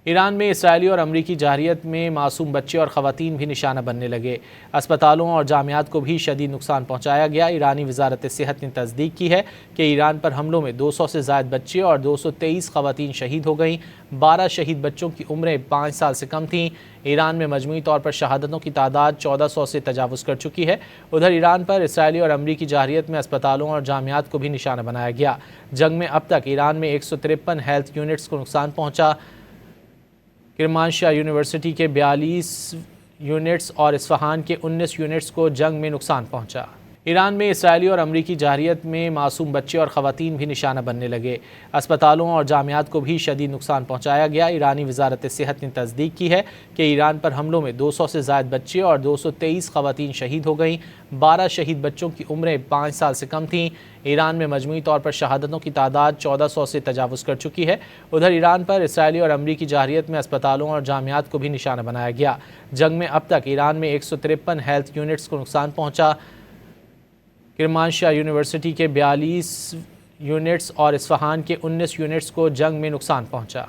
ایران میں اسرائیلی اور امریکی جارحیت میں معصوم بچے اور خواتین بھی نشانہ بننے لگے۔ اسپتالوں اور جامعات کو بھی شدید نقصان پہنچایا گیا۔ ایرانی وزارت صحت نے تصدیق کی ہے کہ ایران پر حملوں میں 200 سے زائد بچے اور 223 خواتین شہید ہو گئیں۔ 12 شہید بچوں کی عمریں 5 سال سے کم تھیں۔ ایران میں مجموعی طور پر شہادتوں کی تعداد 1400 سے تجاوز کر چکی ہے۔ ادھر ایران پر اسرائیلی اور امریکی جارحیت میں اسپتالوں اور جامعات کو بھی نشانہ بنایا گیا۔ جنگ میں اب تک ایران میں 153 ہیلتھ یونٹس کو نقصان پہنچا۔ کرمانشاہ یونیورسٹی کے 42 یونٹس اور اصفہان کے 19 یونٹس کو جنگ میں نقصان پہنچا۔ ایران میں اسرائیلی اور امریکی جارحیت میں معصوم بچے اور خواتین بھی نشانہ بننے لگے۔ اسپتالوں اور جامعات کو بھی شدید نقصان پہنچایا گیا۔ ایرانی وزارت صحت نے تصدیق کی ہے کہ ایران پر حملوں میں 200 سے زائد بچے اور 223 خواتین شہید ہو گئیں۔ 12 شہید بچوں کی عمریں 5 سال سے کم تھیں۔ ایران میں مجموعی طور پر شہادتوں کی تعداد 1400 سے تجاوز کر چکی ہے۔ ادھر ایران پر اسرائیلی اور امریکی جارحیت میں اسپتالوں اور جامعات کو بھی نشانہ بنایا گیا۔ جنگ میں اب تک ایران میں 153 ہیلتھ یونٹس کو نقصان پہنچا۔ کرمانشاہ یونیورسٹی کے 42 یونٹس اور اصفہان کے 19 یونٹس کو جنگ میں نقصان پہنچا۔